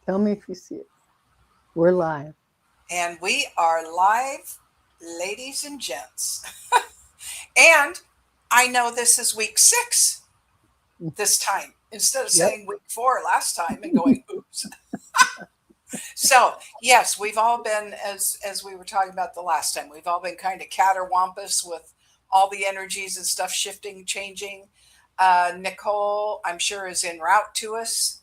Tell me if you see it. We're live. And we are live, ladies and gents. And I know this is week 6 this time instead of Yep. saying week 4 last time and going, oops. So, yes, we've all been, as we were talking about the last time, we've all been kind of catterwampus with all the energies and stuff shifting, changing. Nicole, I'm sure, is en route to us.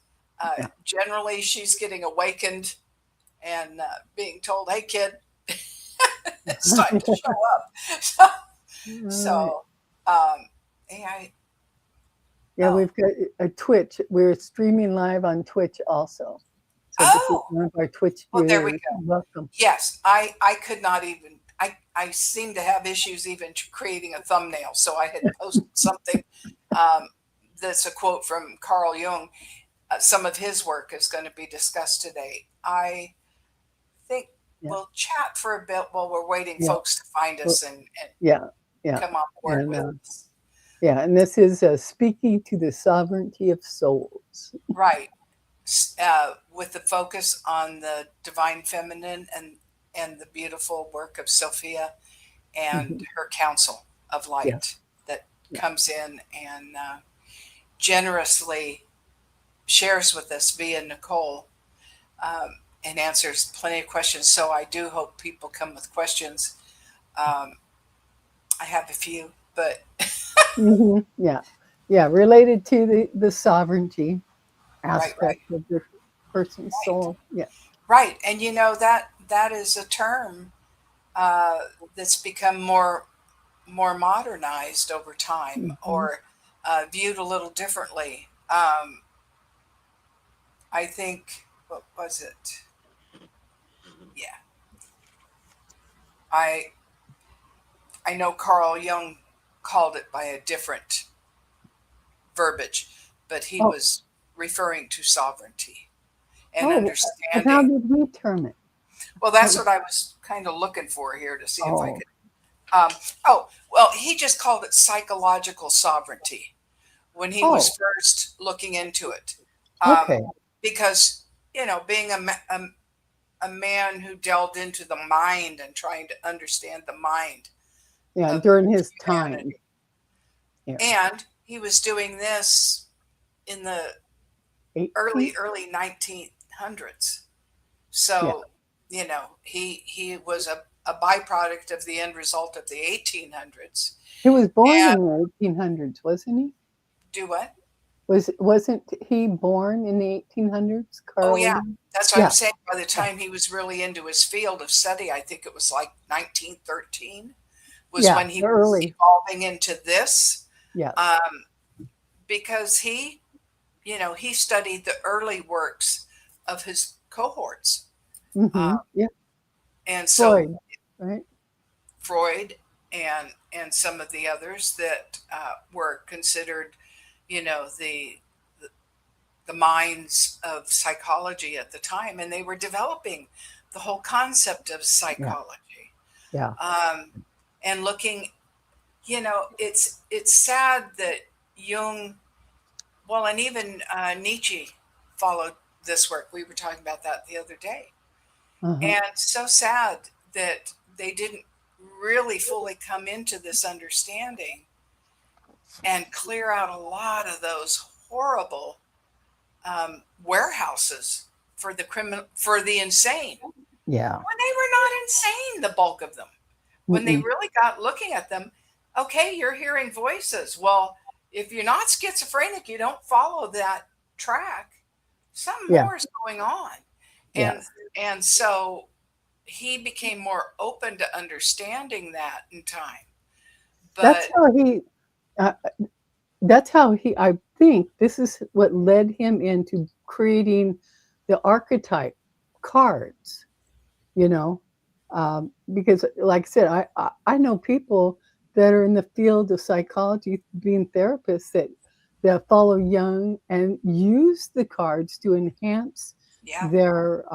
Yeah. Generally, she's getting awakened and being told, "Hey, kid, it's time to show up." All right. So, um, AI. Yeah, Oh, we've got a Twitch. We're streaming live on Twitch also. So this is oh. one of our Twitch Well, there we viewers. go. Welcome. Yes, I could not even. I seem to have issues even creating a thumbnail. So I had posted something. Um, that's a quote from Carl Jung. Some of his work is going to be discussed today. I think Yeah. we'll chat for a bit while we're waiting Yeah. folks to find Well, us and yeah. Yeah. come on board And with us. yeah, and this is speaking to the sovereignty of souls. Right. With the focus on the divine feminine and the beautiful work of Sophia and Hmm. her council of Yeah. light that Yeah. comes in and generously shares with us via Nicole and answers plenty of questions. So I do hope people come with questions. Um, I have a few, but Yeah. Yeah. Related to the sovereignty right, right, aspect of the person's right, soul. Yeah. right. And you know that is a term uh, that's become more modernized over time Hmm. or viewed a little differently. I think, what was it? Yeah, I I know Carl Jung called it by a different verbiage, but he Oh, was referring to sovereignty and oh, and how understanding. did we term it? Well, How that's did, what I was kind of looking for here to see if I oh, could. Um, oh, well, he just called it psychological sovereignty when he was oh, first looking into it. okay. Because, being a man who delved into the mind and trying to understand the mind Yeah, of during his time. humanity. Yeah. And he was doing this in the 18? early 1900s. Yeah. So, he was a byproduct of the end result of the 1800s. He was born And in the 1800s, wasn't he? do what? Wasn't he born in the 1800s, Oh, Carl yeah. Jung? That's what I'm Yeah. saying. By the Yeah. time he was really into his field of study, I think it was like 1913 was Yeah. when he was Early. evolving into this. Yes. Um, because he studied the early works of his cohorts. Hmm. Um, Yeah. and so Freud, right? Freud and some of the others that were considered, the the minds of psychology at the time, and they were developing the whole concept of Yeah. psychology Yeah. um, and looking. It's sad that Jung, well, and even Nietzsche followed this work. We were talking about that the other day, Uh-huh. and so sad that they didn't really fully come into this understanding and clear out a lot of those horrible warehouses for the criminal, for the insane, Yeah. when they were not insane, the bulk of them. When they Mm-mm. really got looking at them, okay, you're hearing voices. Well, if you're not schizophrenic, you don't follow that track. Something Yeah. more is going on. And Yes. and so he became more open to understanding that in time. That's But how he uh, that's how he, I think this is what led him into creating the archetype cards, you know, because like I said, I know people that are in the field of psychology, being therapists, that follow Jung and use the cards to enhance yeah, their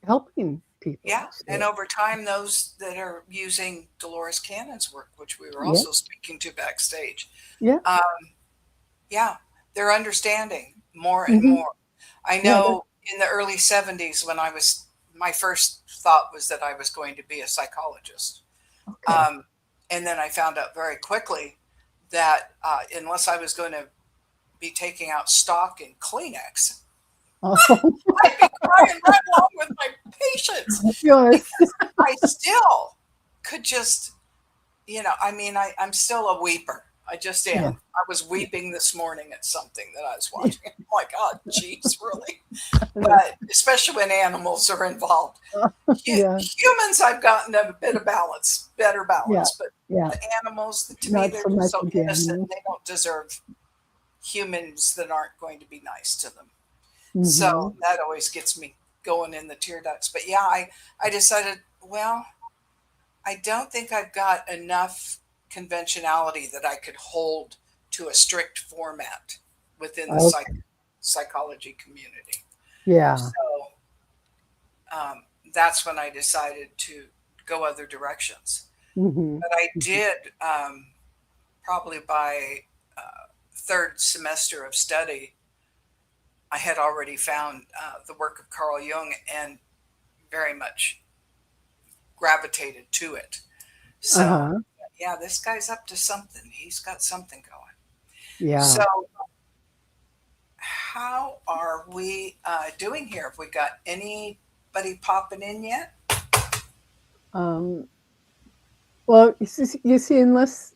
helping people. yeah. And So over time, those that are using Dolores Cannon's work, which we were yeah, also speaking to backstage, yeah, uh, yeah, they're understanding more and hmm, more. I yeah, that, know in the early 70s when my first thought was that I was going to be a psychologist. Okay. And then I found out very quickly that unless I was going to be taking out stock in Kleenex, Oh, I'd be crying right along with my patients yours. because I still could just, I mean, I'm still a weeper. I just am. Yeah. I was weeping this morning at something that I was watching. I'm like, oh, geez, really? But especially when animals are involved. Yeah. Humans, I've gotten a bit of better Yeah. balance, but Yeah. the animals, to me, Not they're so just much so with the innocent. animals. They don't deserve humans that aren't going to be nice to them. So Hmm. that always gets me going in the tear ducts. But yeah, I decided, well, I don't think I've got enough conventionality that I could hold to a strict format within the Okay. psychology community. Yeah. So that's when I decided to go other directions. Hmm. But I did probably by third semester of study, I had already found the work of Carl Jung and very much gravitated to it. So, Uh-huh. yeah, this guy's up to something. He's got something going. So, Yeah. how are we doing here? Have we got anybody popping in yet? Um, well, you see, unless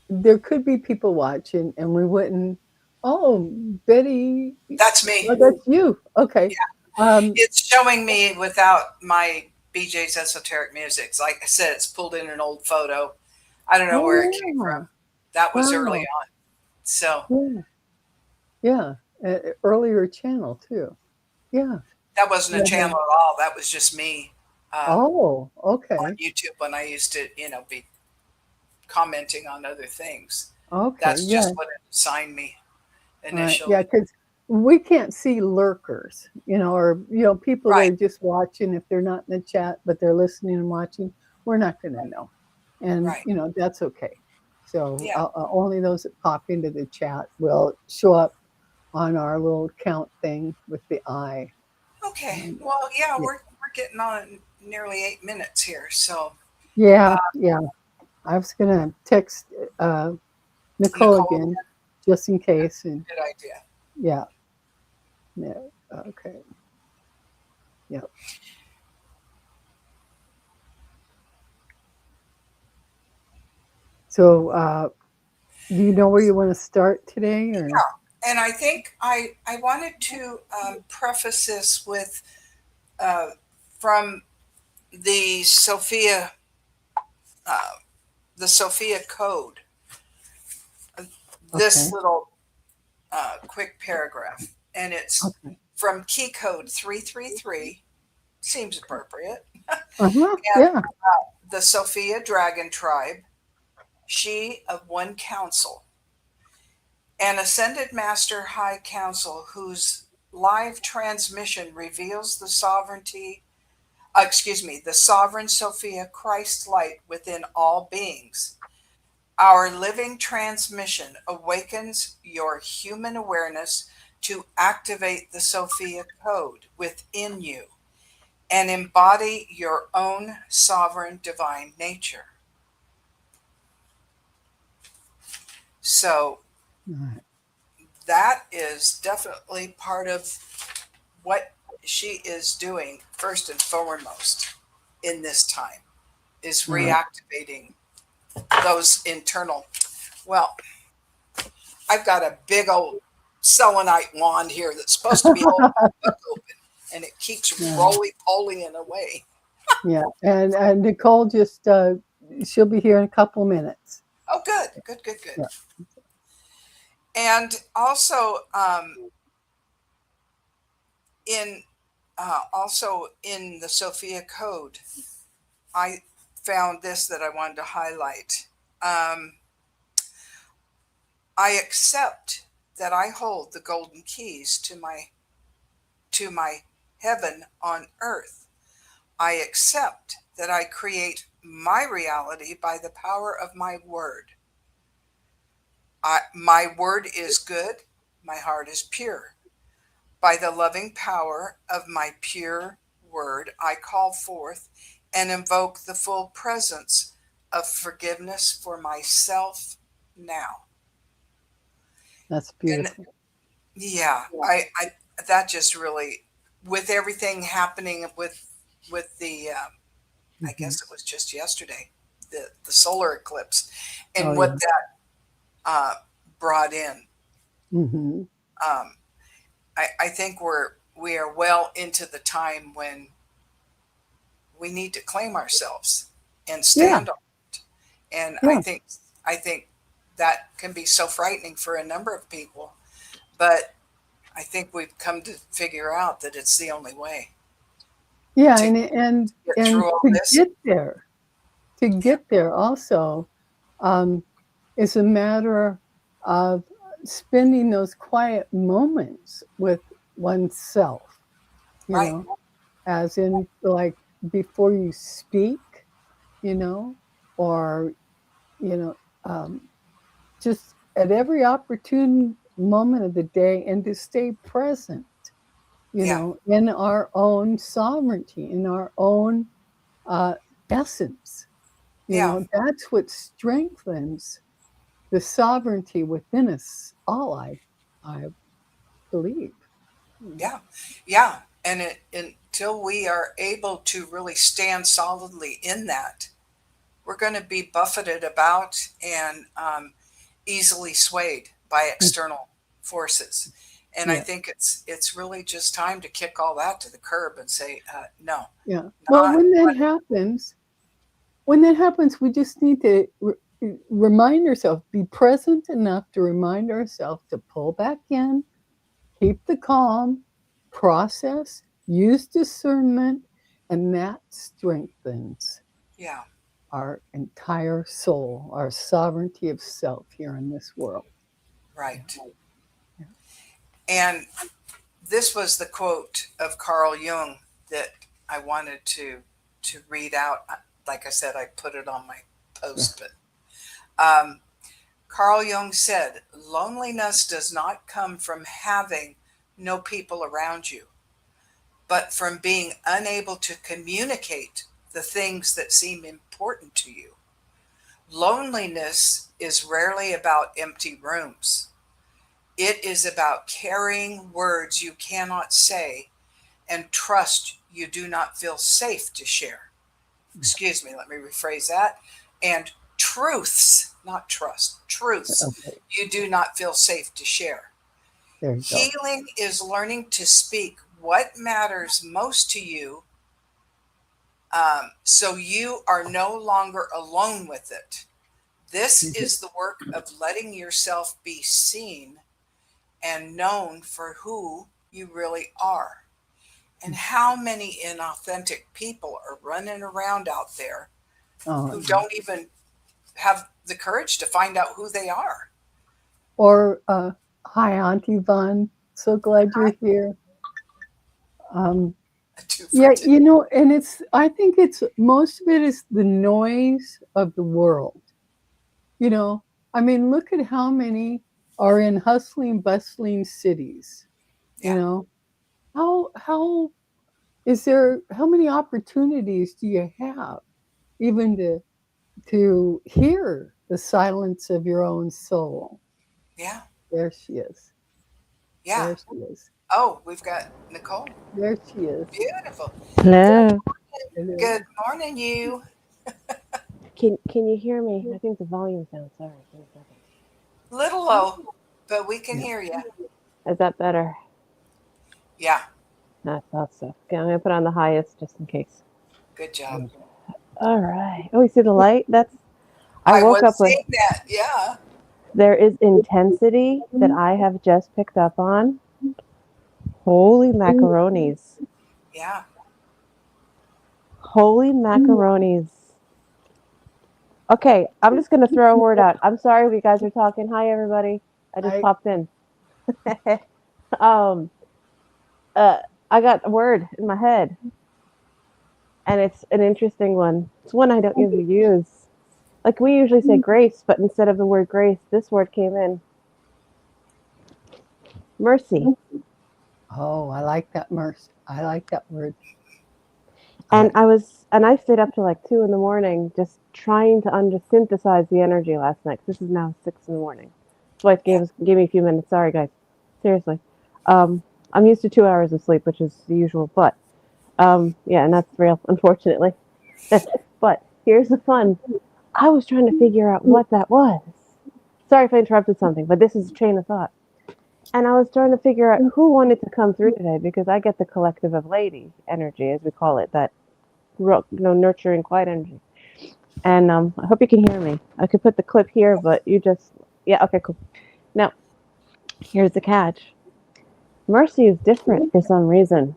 there could be people watching and we wouldn't. Oh, Betty, That's me. oh, that's you. Okay. Yeah, Um, it's showing me without my BJ's esoteric music. Like I said, it's pulled in an old photo. I don't know where it came oh, from. That was early wow. on. So Yeah. Yeah. Earlier channel too. Yeah. that wasn't a Yeah. channel at all. That was just me Oh, on okay. YouTube when I used to, be commenting on other things. Okay. That's Yeah. just what it assigned me All right. Yeah. initially. Because we can't see lurkers, or, people that Right, are just watching if they're not in the chat, but they're listening and watching. We're not going to know. And, right. that's okay. So Yeah. only those that pop into the chat will show up on our little count thing with the eye. Okay. And, Well, yeah, yeah. we're getting on nearly 8 minutes here. So Yeah. Yeah. I was going to text uh, Nicole Nicole, again just in case. And good idea. yeah. Yeah. Okay. Yeah. So, do you know where you want to start today, or? And I think I wanted to preface this with uh, from the Sophia uh, the Sophia Code. This Okay. little quick paragraph, and it's Okay. from Key Code 333. Seems appropriate. Uh-huh. And Yeah. the Sophia Dragon Tribe, she of one council, an ascended master high council whose live transmission reveals the sovereign Sophia Christ light within all beings. Our living transmission awakens your human awareness to activate the Sophia code within you and embody your own sovereign divine nature. So All right. that is definitely part of what she is doing first and foremost in this time is All right. reactivating those internal. Well, I've got a big old selenite wand here that's supposed to be holding the book open, and it keeps Yeah. roly-polying away. Yeah. And Nicole just she'll be here in a couple minutes. Oh, good, good, good, good. Yeah. And also, in in the Sophia Code, I found this that I wanted to highlight. Um, I accept that I hold the golden keys to my heaven on earth. I accept that I create my reality by the power of my word. My word is good. My heart is pure. By the loving power of my pure word, I call forth and invoke the full presence of forgiveness for myself now. That's And beautiful. yeah, I that just really, with everything happening with the I Hmm. guess it was just yesterday, the solar eclipse, Oh and yeah. what that uh, brought in. Hmm. Um, I think we are well into the time when we need to claim ourselves and Yeah. stand on it. And Yeah. I think that can be so frightening for a number of people, but I think we've come to figure out that it's the only way Yeah. to get And through all to this. Yeah, get there also, um, is a matter of spending those quiet moments with oneself, you right. know, as in like before you speak, you know, or, you know, um, just at every opportune moment of the day and to stay present, Yeah, in our own sovereignty, in our own uh, essence. yeah, That's what strengthens the sovereignty within us all, I believe. yeah, yeah. And until we are able to really stand solidly in that, we're going to be buffeted about and easily swayed by external forces. And I Yeah, think it's really just time to kick all that to the curb and say, no, yeah. Well, not. when that happens, we just need to remind ourselves, be present enough to remind ourselves to pull back in, keep the calm, process, use discernment, and that strengthens Yeah, our entire soul, our sovereignty of self here in this world. Yeah. right. Yeah. And this was the quote of Carl Jung that I wanted to read out. Like I said, I put it on my Yeah. post, but um, Carl Jung said, "Loneliness does not come from having no people around you, but from being unable to communicate the things that seem important to you. Loneliness is rarely about empty rooms. It is about carrying words you cannot say and trust you do not feel safe to share." Excuse me, let me rephrase that. And truths, not trust, truths Okay. you do not feel safe to share. There you go. Healing is learning to speak what matters most to you, so you are no longer alone with it. This Mhm. is the work of letting yourself be seen and known for who you really are. And how many inauthentic people are running around out there Oh, who yeah. don't even have the courage to find out who they are? Or, hi, Auntie Vaughn. So glad you're here. Um, Two for yeah, two. and I think it's most of it is the noise of the world. You know, I mean, look at how many are in hustling, bustling cities. You Yeah, know, how how many opportunities do you have even to hear the silence of your own soul? yeah, There she is. yeah. There she is. Oh, we've got Nicole. There she is. Beautiful. Hello. Hello. Good morning, you. Can you hear me? I think the volume's down. Sorry. Give me a second. Little low, but we can Yeah. hear you. Is that better? Yeah, I thought so. Okay, I'm gonna put on the highest just in case. good job. Yeah. All right. Oh, you see the light? I I woke was up with seeing that. Yeah. there is intensity that I have just picked up on. Holy macaronis. Yeah. Holy macaronis. Okay, I'm just gonna throw a word out. I'm sorry we guys are talking. Hi everybody. I just I popped in. um uh I got a word in my head and it's an interesting one. It's one I don't usually use. Like we usually say grace, but instead of the word grace, this word came in. Mercy. Oh, I like that, Merce. I like that word. And I stayed up till like 2 in the morning just trying to synthesize the energy last night. This is now 6 in the morning. So it Yeah. gave me a few minutes. Sorry, guys. Seriously. I'm used to 2 hours of sleep, which is the usual, but yeah, and that's real, unfortunately. But here's the fun. I was trying to figure out what that was. Sorry if I interrupted something, but this is a train of thought. And I was trying to figure out who wanted to come through today because I get the collective of lady energy, as we call it, that nurturing, quiet energy. And I hope you can hear me. I could put the clip here, but yeah, okay, cool. Now, here's the catch. Mercy is different for some reason.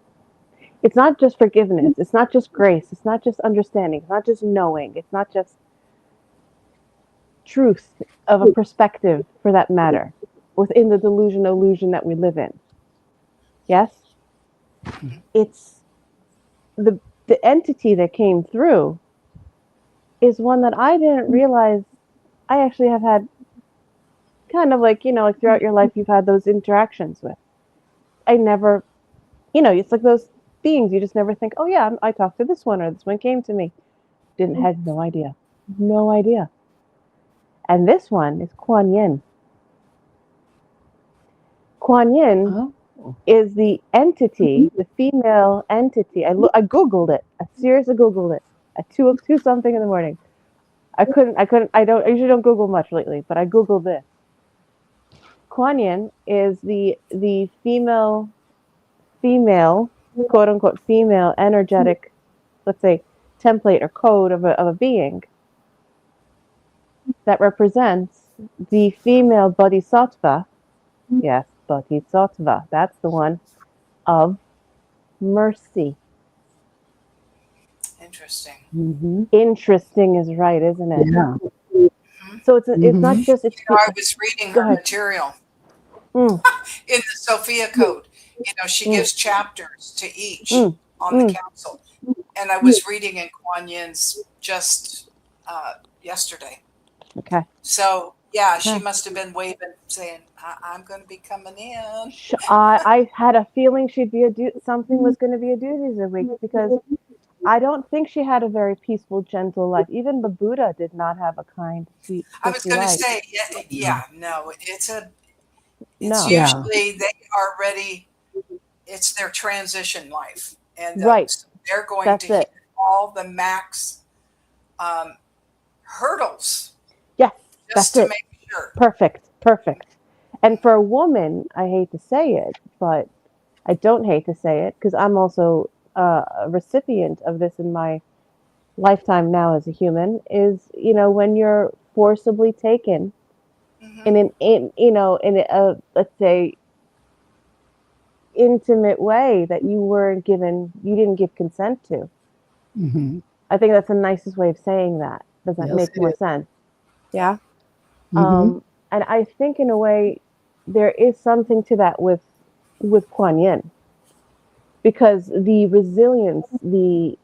It's not just forgiveness. It's not just grace. It's not just understanding. It's not just knowing. It's not just truth of a perspective, for that matter, within the delusion illusion that we live in. Yes? It's the entity that came through is one that I didn't realize I actually have had kind of like, like throughout your life, you've had those interactions with. I never, it's like those beings you just never think, oh yeah, I talked to this one or this one came to me. Had no idea. No idea. And this one is Quan Yin. Quan Yin is the entity, the female entity. I Googled it. I seriously Googled it at 2 something in the morning. I usually don't Google much lately, but I Googled this. Kuan Yin is the female, quote unquote, female energetic, let's say, template or code of a being that represents the female bodhisattva. Yes, bodhisattva. That's the one of mercy. Interesting. Mm-hmm. Interesting is right, isn't it? Yeah. So it's not just I was reading her material in the Sophia Code. She gives chapters to each on the council, and I was reading in Kuan Yin's just yesterday. Okay. So yeah, she must have been waving, saying, "I'm going to be coming in." I had a feeling something was going to be a doozy this week because I don't think she had a very peaceful, gentle life. Even the Buddha did not have a kind, sweet, I was sissy going to life. say, no, it's No. usually they are ready. It's their transition life, and Right. so they're going to hit all the max hurdles. Yes, just to make sure. Perfect. And for a woman, I hate to say it, but I don't hate to say it because I'm also a recipient of this in my lifetime now as a human. Is when you're forcibly taken in a let's say intimate way that you didn't give consent to. Mm-hmm. I think that's the nicest way of saying that. Does that make more sense? Yeah. Mm-hmm. And I think in a way there is something to that with Kuan Yin, because the resilience, the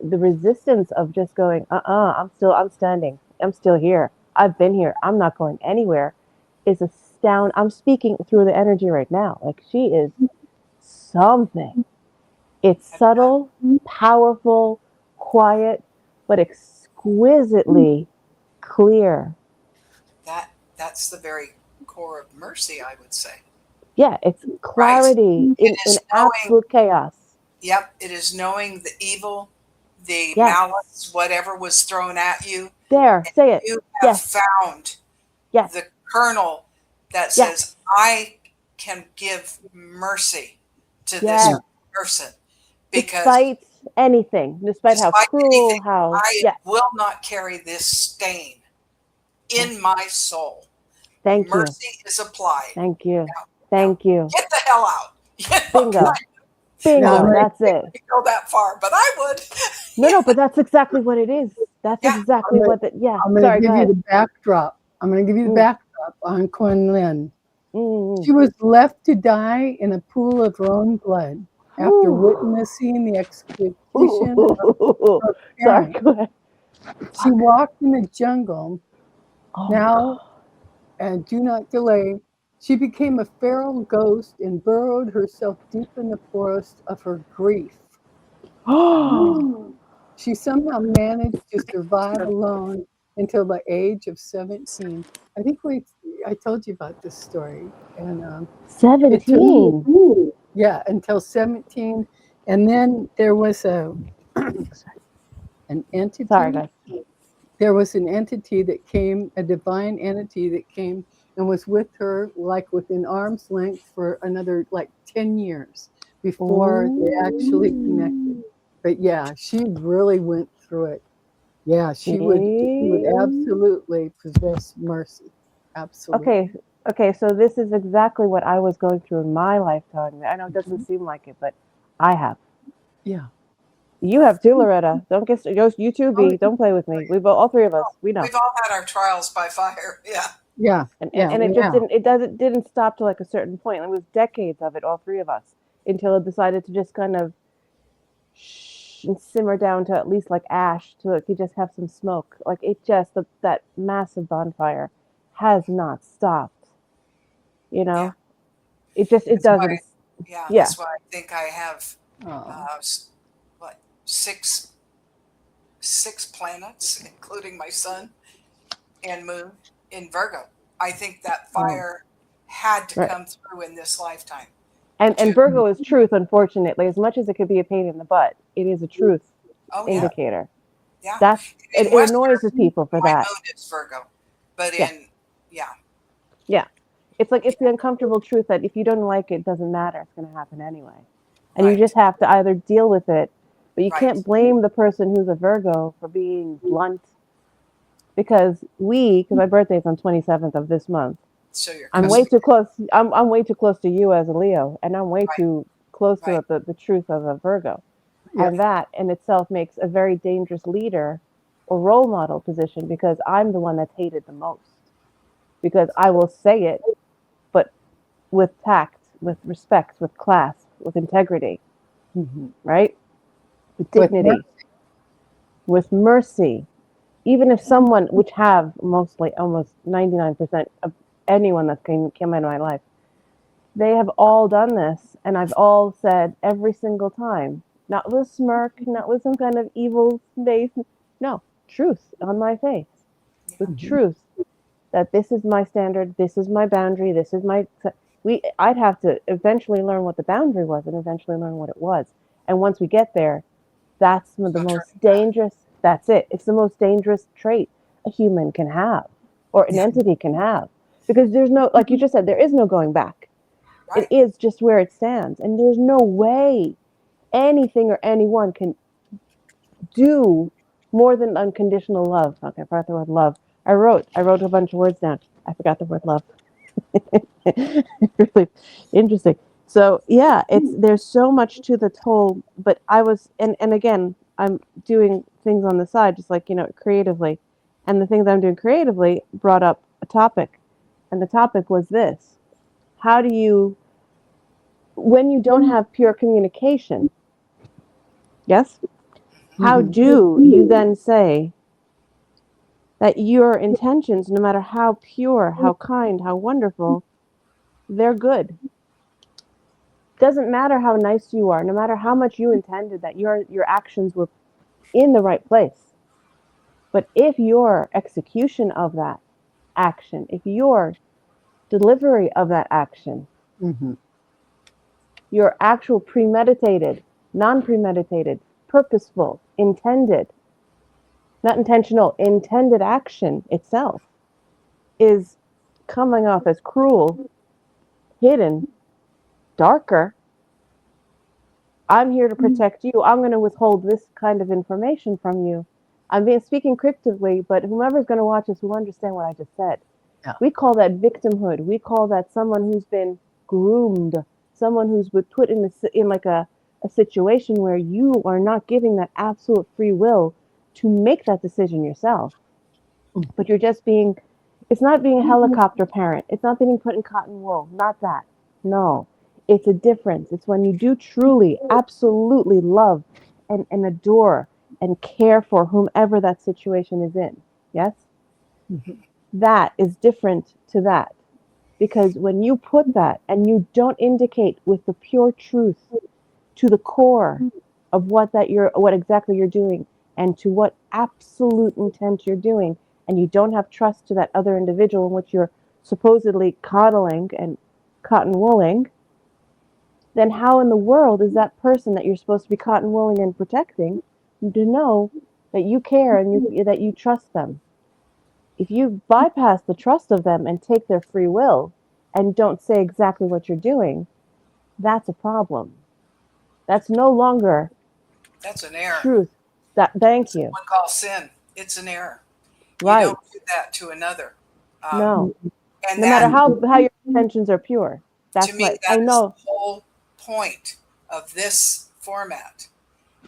resistance of just going, I'm standing, I'm still here, I've been here, I'm not going anywhere, is astounding. I'm speaking through the energy right now. Like she is something. It's subtle, powerful, quiet, but exquisitely clear. That's the very core of mercy, I would say. Yeah, it's clarity in absolute chaos. Yep, it is knowing the evil, the malice, whatever was thrown at you. Say it. You have found the kernel that says, I can give mercy to this person. Because despite anything, despite how cruel, I will not carry this stain in my soul. Thank you. Mercy is applied. Thank you. Thank you. Get the hell out. Bingo. Bingo. That's it. Go that far, but I would. No, but that's exactly what it is. That's exactly what the I'm going to give you the backdrop. I'm going to give you the backdrop on Quan Yin. She was left to die in a pool of her own blood after witnessing the execution of her parents. She walked in the jungle now, and do not delay. She became a feral ghost and burrowed herself deep in the forest of her grief. She somehow managed to survive alone until the age of 17. I think I told you about this story. And it took, 17. yeah, until 17. And then there was an Sorry, entity. guys. There was an entity that came, a divine entity that came and was with her, like within arm's length for another like 10 years before they actually connected. Oh, But yeah, she really went through it. Yeah, she would see? absolutely possess mercy. Okay, Absolutely. okay, so this is exactly what I was going through in my lifetime. I know it doesn't Mhm. seem like it, but I have. Yeah. You have too, Loretta. Don't get you too, Oh, B. Don't play with me. We both, all three of us, we know. We've all had our trials by fire. Yeah. yeah. And, and Yeah. and it We just have. didn't stop to like a certain point. It was decades of it, all three of us, until it decided to just kind of and simmer down to at least like ash, to like you just have some smoke. Like it just that massive bonfire has not stopped. You Yeah. know, it That's why, doesn't. yeah, Yeah. that's why I think I have, Oh. what, six planets, including my sun and moon in Virgo. I think that Oh. fire had to Right. come through in this lifetime And to, Virgo is truth, unfortunately. As much as it could be a pain in the butt, it is a truth oh, yeah, Yeah. indicator. yeah. That's In it Western, annoys people for my that. moon is Virgo, but Yeah. yeah, Yeah. It's like it's the yeah, uncomfortable truth that if you don't like it, it doesn't matter. It's going to happen anyway. And you right, just have to either deal with it, but you right. can't blame the person who's a Virgo for being blunt because because my birthday is on 27th of this month. So you're I'm way cusping, too close. I'm way too close to you as a Leo, and I'm way right, too close right, to the truth of a Virgo. Yeah. And that in itself makes a very dangerous leader or role model position because I'm the one that's hated the most. Because I will say it, but with tact, with respect, with class, with integrity, Hmm. right? With With dignity, with mercy. Even if someone, which have mostly almost 99% of anyone that came into my life, they have all done this, and I've all said every single time, not with a smirk, not with some kind of evil face, no, truth on my face, yeah, with mercy. truth that this is my standard, this is my boundary, this is my. I'd have to eventually learn what the boundary was, and eventually learn what it was. And once we get there, that's the no turning most back, dangerous. That's it. It's the most dangerous trait a human can have, or an yeah, entity can have, because there's no, like you just said, there is no going back. It right, is just where it stands. And there's no way anything or anyone can do more than unconditional love. Okay, I forgot the word love. I wrote a bunch of words down. I forgot the word love. Really interesting. So yeah, there's so much to the whole. But I was and again, I'm doing things on the side, just like creatively, and the things I'm doing creatively brought up a topic, and the topic was this: how do you, when you don't have pure communication, yes, how Hmm. do you then say that your intentions, no matter how pure, how kind, how wonderful, they're good? Doesn't matter how nice you are, no matter how much you intended that your actions were in the right place. But if your execution of that action, if your delivery of that action, Hmm. your actual premeditated, non-premeditated, purposeful, intended, not intentional, intended action itself is coming off as cruel, hidden, darker, I'm here to protect you. I'm going to withhold this kind of information from you. I'm being speaking cryptically, but whomever's going to watch this will understand what I just said. Yeah. We call that victimhood. We call that someone who's been groomed, someone who's been put in like a situation where you are not giving that absolute free will to make that decision yourself, but you're just being. It's not being a helicopter parent. It's not being put in cotton wool. Not that. No, it's a difference. It's when you do truly, absolutely love and adore and care for whomever that situation is in. Yes? Hmm. That is different to that. Because when you put that and you don't indicate with the pure truth to the core of what exactly you're doing and to what absolute intent you're doing, and you don't have trust to that other individual in which you're supposedly coddling and cotton wooling, then how in the world is that person that you're supposed to be cotton wooling and protecting to know that you care and that you trust them? If you bypass the trust of them and take their free will and don't say exactly what you're doing, that's a problem. That's no longer That's an error. truth. Thank you. One call sin. It's an error. Right. You don't do that to another. No. And no matter how your intentions are pure. That's to me, what that I know. is the whole point of this format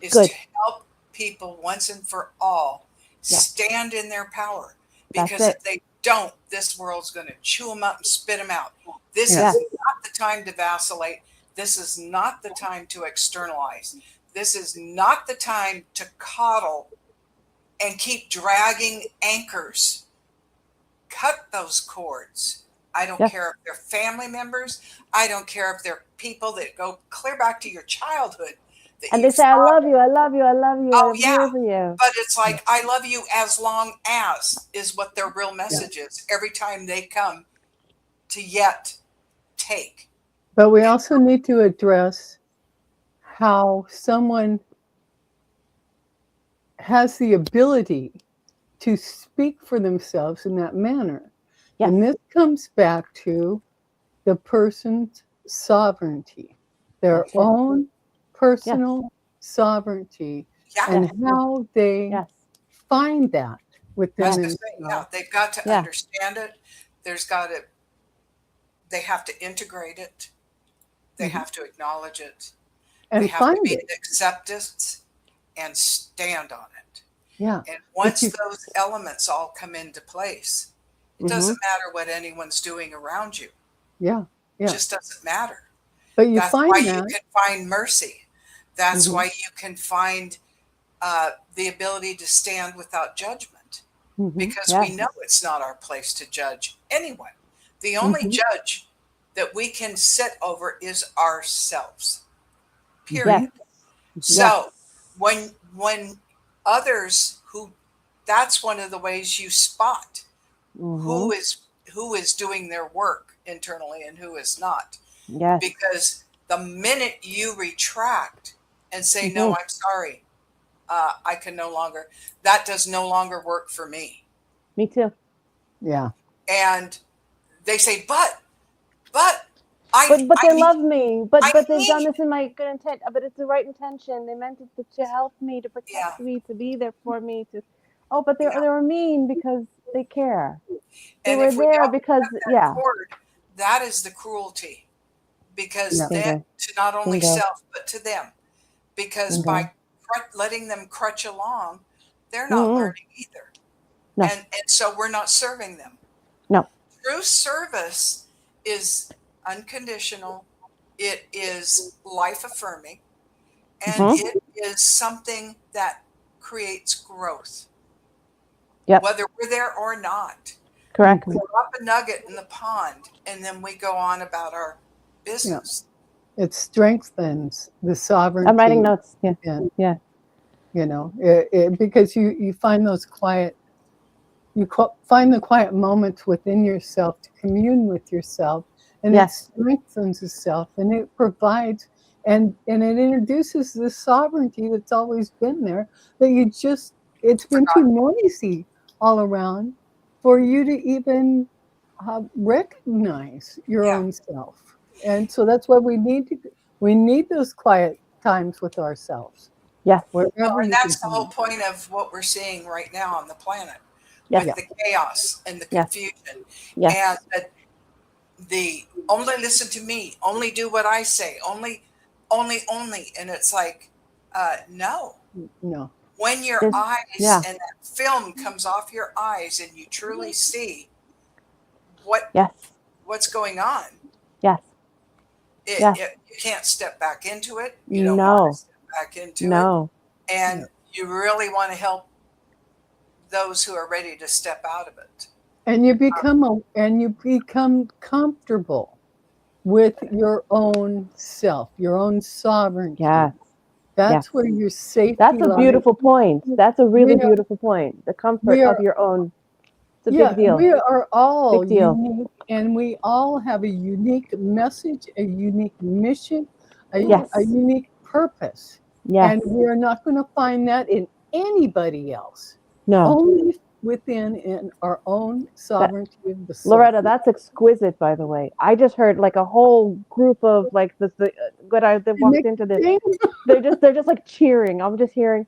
is Good. to help people once and for all stand in their power. Because if they don't, this world's going to chew them up and spit them out. This is not the time to vacillate. This is not the time to externalize. This is not the time to coddle and keep dragging anchors. Cut those cords. I don't care if they're family members. I don't care if they're people that go clear back to your childhood. And they say, I love you, I love you, I love you. Oh, I'm here for you. But it's like, I love you as long as is what their real message is every time they come to yet take. But we also need to address how someone has the ability to speak for themselves in that manner. Yes. And this comes back to the person's sovereignty, their own personal sovereignty, and how they find that within themselves. They've got to understand it. They have to integrate it. They have to acknowledge it. And they have to be in acceptance and stand on it. Yeah. And once those elements all come into place, it doesn't matter what anyone's doing around you. Yeah. It just doesn't matter. But you That's find why that. you can find mercy. That's why you can find the ability to stand without judgment. Because we know it's not our place to judge anyone. The only judge that we can sit over is ourselves. Period. So when others that's one of the ways you spot who is doing their work internally and who is not. Yes. Because the minute you retract and say, no, I'm sorry, I can no longer, that does no longer work for me. Me too. Yeah. And they say, but they love me. But they've done this in my good intent. But it's the right intention. They meant it to help me, to protect me, to be there for me. But they were mean because they care. They were there because that is the cruelty. Because then to not only self but to them. Because by letting them crutch along, they're not learning either. No. And so we're not serving them. No. True service is unconditional. It is life affirming. And it is something that creates growth. Yep. Whether we're there or not. Correct. We drop a nugget in the pond and then we go on about our business. Yeah. It strengthens the sovereignty. I'm writing notes. Yeah. You know, because you find those quiet, find the quiet moments within yourself to commune with yourself, and it strengthens the self, and it provides, and it introduces the sovereignty that's always been there, that it's been too noisy all around for you to even recognize your own self. And so that's why we need those quiet times with ourselves. Yeah. And that's the whole point of what we're seeing right now on the planet with the chaos and the confusion. Yes. And the only listen to me, only do what I say, only. And it's like, no. When your eyes and that film comes off your eyes and you truly see what's going on. Yes. You can't step back into it. You don't want to step back into it. And you really want to help those who are ready to step out of it. And you become comfortable with your own self, your own sovereignty. Yes. That's Yes. where your safety That's a lies. beautiful point. That's a really We are, beautiful point. The comfort we of are, your own. It's a yeah, big deal. we are all Big deal. unique, and we all have a unique message, a unique mission, Yes. a unique purpose. Yes. And we're not going to find that in anybody else, No. only within in our own That sovereignty of the soul. Loretta, that's exquisite, by the way. I just heard like a whole group of like the when I they walked into this, they're just like cheering. I'm just hearing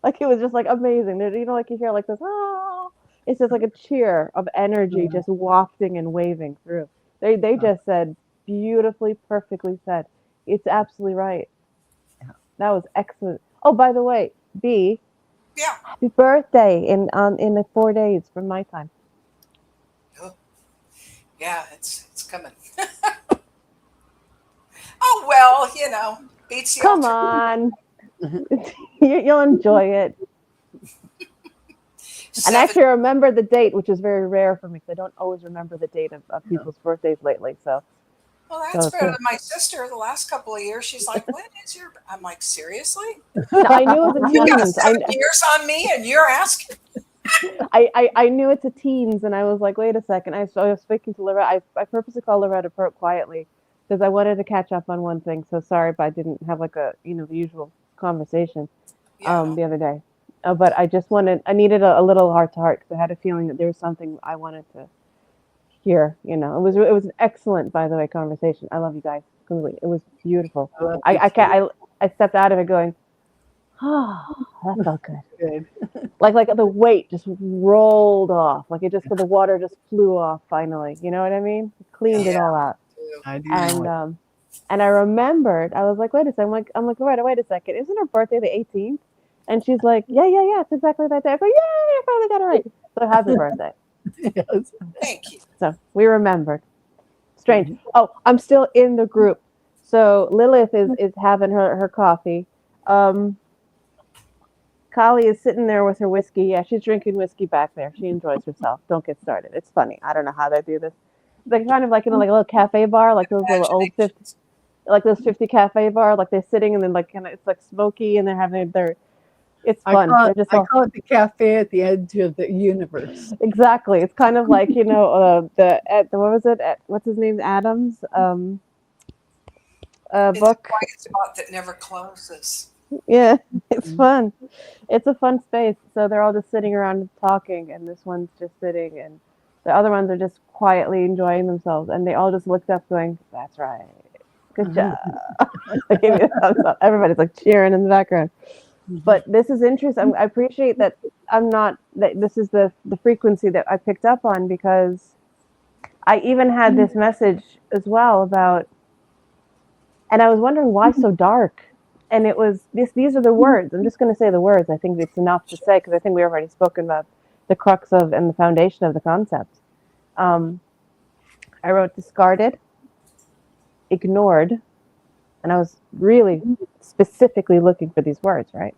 like it was just like amazing. You know, like you hear like this, ah, it's just like a cheer of energy just wafting and waving through. They just said beautifully, perfectly said. It's absolutely right. That was excellent. Oh, by the way, B, Yeah. happy birthday in the 4 days from my time. Oh, yeah, it's coming. Oh well, beats the Come alternative. on, you'll enjoy it. And Seven. actually, I remember the date, which is very rare for me because I don't always remember the date of people's birthdays lately. So, Well, that's it's better good. than my sister. The last couple of years, she's like, "When is your?" I'm like, "Seriously? No, I knew it was a You got teens. 7 years on me, and you're asking?" I knew it's a teens, and I was like, wait a second. I was speaking to Loretta. I purposely called Loretta quietly because I wanted to catch up on one thing. So sorry, but I didn't have like the usual conversation Yeah, no. the other day. But I needed a little heart to heart because I had a feeling that there was something I wanted to hear. It was an excellent, by the way, conversation. I love you guys completely. It was beautiful. I can't. I stepped out of it going, oh, that felt good. Good. Like the weight just rolled off. Like the water just flew off finally. You know what I mean? It cleaned it Yeah. all out. I do And know. and I remembered. I was like, wait a second. I'm like, Loretta, wait a second. Isn't her birthday the 18th? And she's like, yeah, it's exactly that day. I go, yay, I finally got it right. So happy birthday. Yes. Thank you. So we remembered. Strange. Oh, I'm still in the group. So Lilith is having her coffee. Kali is sitting there with her whiskey. Yeah, she's drinking whiskey back there. She enjoys herself. Don't get started. It's funny. I don't know how they do this. They're kind of like in like a little cafe bar, like those little old 50, Imagination. like those 50 cafe bar. Like they're sitting and then like kind of it's like smoky and they're having their. It's I fun. call They're it, just I all call it the cafe at the edge of the universe. exactly. It's kind of like the what was it? What's his name? Adams. It's a Book. quiet spot that never closes. Yeah, it's fun. It's a fun space. So they're all just sitting around talking, and this one's just sitting, and the other ones are just quietly enjoying themselves. And they all just looked up, going, "That's right, good job." They gave me a thumbs up. Everybody's like cheering in the background. But this is interesting. I appreciate that I'm not that this is the frequency that I picked up on because I even had this message as well about, and I was wondering why so dark. And it was this. These are the words. I'm just going to say the words. I think it's enough to say because I think we've already spoken about the crux of and the foundation of the concept. I wrote discarded, ignored, and I was really specifically looking for these words, right?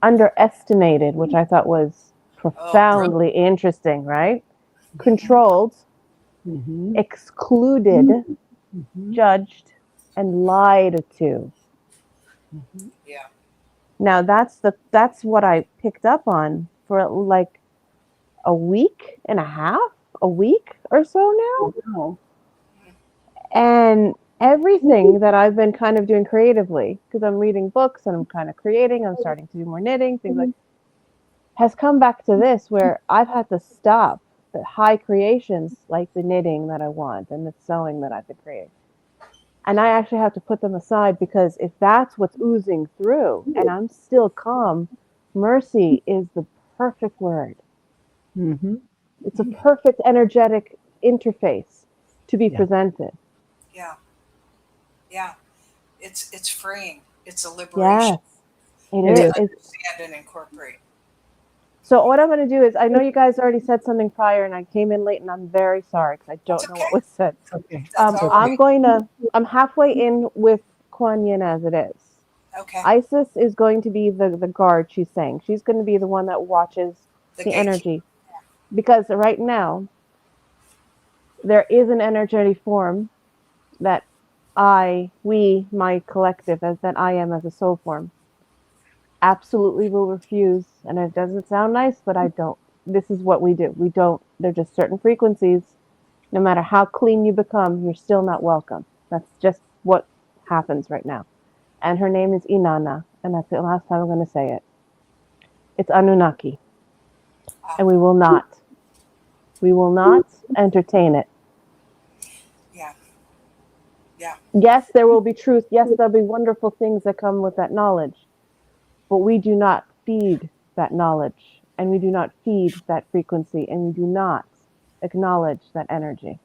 Underestimated, which I thought was profoundly interesting, right? Controlled, excluded, judged, and lied to. Yeah. Now that's what I picked up on for like a week and a half, a week or so now. Wow. And everything that I've been kind of doing creatively, because I'm reading books and I'm kind of creating, I'm starting to do more knitting, things like has come back to this where I've had to stop the high creations like the knitting that I want and the sewing that I've been creating. And I actually have to put them aside because if that's what's oozing through and I'm still calm, mercy is the perfect word. Mm-hmm. It's a perfect energetic interface to be presented. Yeah. Yeah. It's freeing. It's a liberation. Yes, it to is. understand and incorporate. So what I'm going to do is, I know you guys already said something prior, and I came in late, and I'm very sorry because I don't know what was said. Okay. That's all right. I'm halfway in with Quan Yin as it is. Okay. Isis is going to be the guard. She's saying she's going to be the one that watches The the gatekeeper. energy. Because right now, there is an energetic form that my collective, as that I am as a soul form, absolutely will refuse. And it doesn't sound nice, but I don't. This is what we do. We don't, they're just certain frequencies. No matter how clean you become, you're still not welcome. That's just what happens right now. And her name is Inanna, and that's the last time I'm going to say it. It's Anunnaki, and we will not entertain it. Yeah. Yeah. Yes, there will be truth. Yes, there'll be wonderful things that come with that knowledge, but we do not feed that knowledge, and we do not feed that frequency, and we do not acknowledge that energy.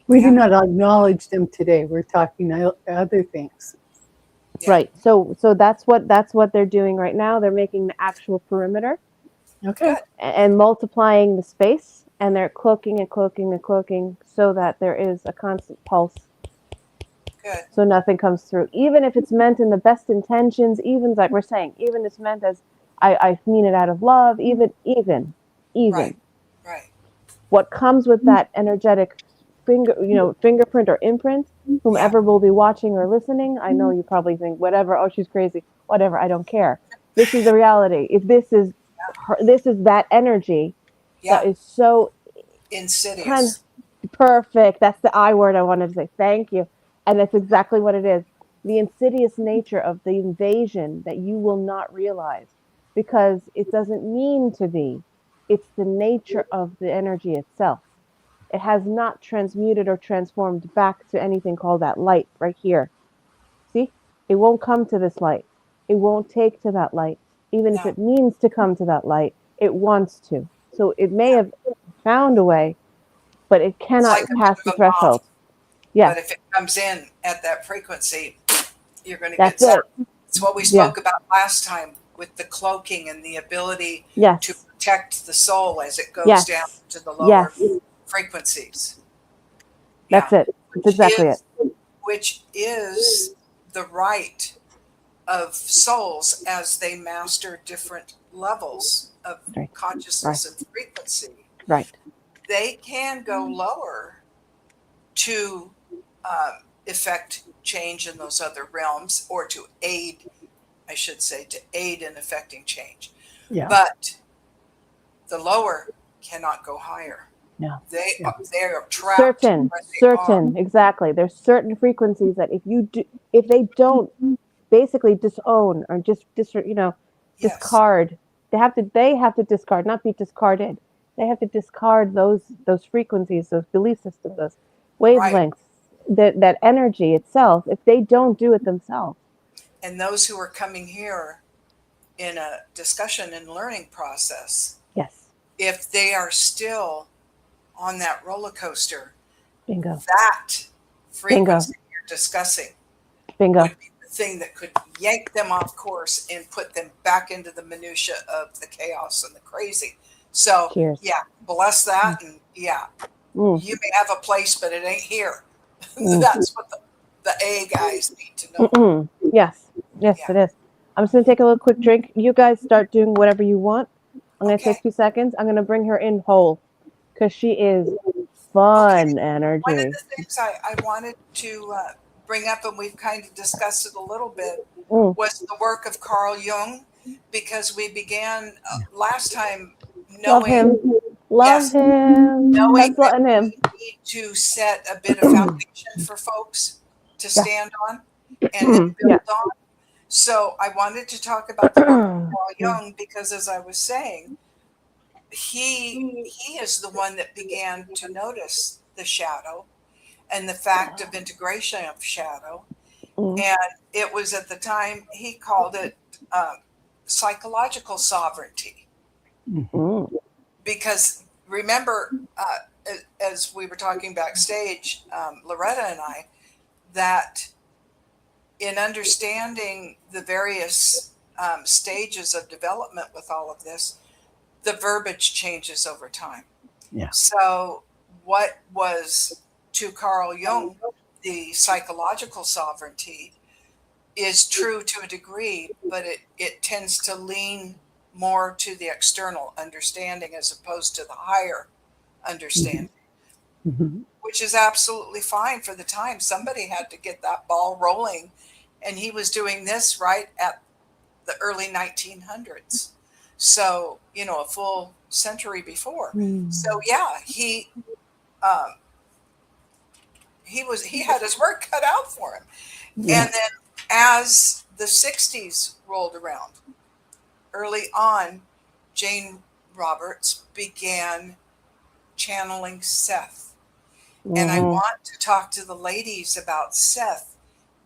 We do Yeah. not acknowledge them today. We're talking other things. Yeah. Right. So that's what they're doing right now. They're making the actual perimeter Okay. Good. and multiplying the space, and they're cloaking and cloaking and cloaking so that there is a constant pulse, Good. so nothing comes through. Even if it's meant in the best intentions, even like we're saying, even it's meant as I mean it out of love, even Right. Right. what comes with that energetic fingerprint or imprint, Yeah. whomever will be watching or listening, I know you probably think whatever, oh, she's crazy, whatever, I don't care. This is the reality. If this is that energy Yeah. that is so kind Insidious. perfect. That's the I word I wanted to say. Thank you. And that's exactly what it is. The insidious nature of the invasion that you will not realize because it doesn't mean to be. It's the nature of the energy itself. It has not transmuted or transformed back to anything called that light right here. See? It won't come to this light. It won't take to that light. Even if No. it means to come to that light, it wants to. So it may Yeah. have found a way, but it It's cannot like a pass bit the of a moth, threshold. Yes, but if it comes in at that frequency, you're going to get that's it. zapped. It's what we Yeah. spoke about last time with the cloaking and the ability to Yes. protect the soul as it goes down Yes. to the lower Yes. frequencies. Yeah. That's it. That's Which exactly it. is which is the right of souls as they master different levels of Right. Right. consciousness and frequency. Right. They can go lower to effect change in those other realms or to aid, I should say, to aid in effecting change. Yeah. But the lower cannot go higher. No. They Yeah. are trapped where they are. Certain. Exactly. There's certain frequencies that if they don't basically disown or just Yes. discard, they have to discard, not be discarded. They have to discard those frequencies, those belief systems, those Right. wavelengths, that energy itself. If they don't do it themselves, And those who are coming here in a discussion and learning process, yes, if they are still on that roller coaster, bingo, that bingo, frequency you're discussing bingo. would be the thing that could yank them off course and put them back into the minutia of the chaos and the crazy. So Cheers. yeah, bless that. And yeah, Mm, you may have a place, but it ain't here. mm, That's what the A guys need to know. mm-mm. Yes, yes, Yeah. it is. I'm just gonna take a little quick drink. You guys start doing whatever you want. I'm gonna Okay. take 2 seconds. I'm gonna bring her in whole because she is Okay. fun One of energy. the things I wanted to bring up, and we've kind of discussed it a little bit, Mm, was the work of Carl Jung, because we began last time love him. knowing, Love yes, him. knowing Kept that letting him. we need to set a bit of foundation for folks to Yeah. stand on and then Yeah. build on. So I wanted to talk about the work of Carl Jung because, as I was saying, he is the one that began to notice the shadow and the fact of integration of shadow. Mm, And it was at the time he called it psychological sovereignty. mm. Because remember, as we were talking backstage, Loretta and I, that in understanding the various stages of development with all of this, the verbiage changes over time. Yeah. So, what was to Carl Jung the psychological sovereignty is true to a degree, but it tends to lean more to the external understanding as opposed to the higher understanding, Mhm. which is absolutely fine for the time. Somebody had to get that ball rolling, and he was doing this right at the early 1900s. So, a full century before. So, yeah, um, he had his work cut out for him. Yeah. And then as the 60s rolled around, early on, Jane Roberts began channeling Seth. And I Mm-hmm. want to talk to the ladies about Seth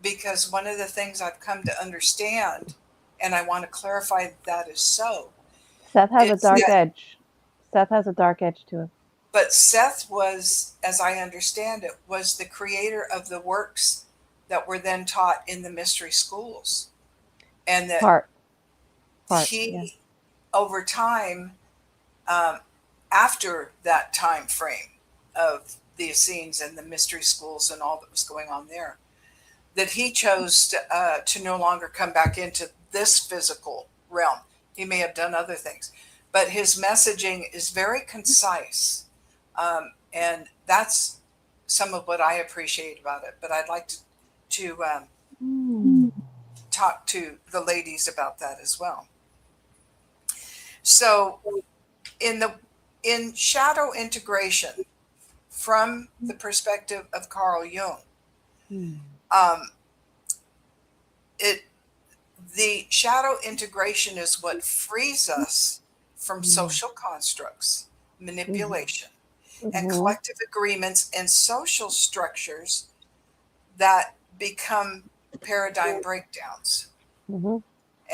because one of the things I've come to understand, and I want to clarify that is so, Seth has a is dark that, edge. Seth has a dark edge to him. but Seth was, as I understand it, was the creator of the works that were then taught in the mystery schools. And that Part, yeah. he, over time, um, after that time frame of the Essenes and the mystery schools and all that was going on there, that he chose to no longer come back into this physical realm. He may have done other things, but his messaging is very concise. And that's some of what I appreciate about it. But I'd like to talk to the ladies about that as well. So in shadow integration, from the perspective of Carl Jung, um, it the shadow integration is what frees us from social constructs, manipulation, and Mm-hmm. collective agreements and social structures that become paradigm breakdowns. Mm-hmm.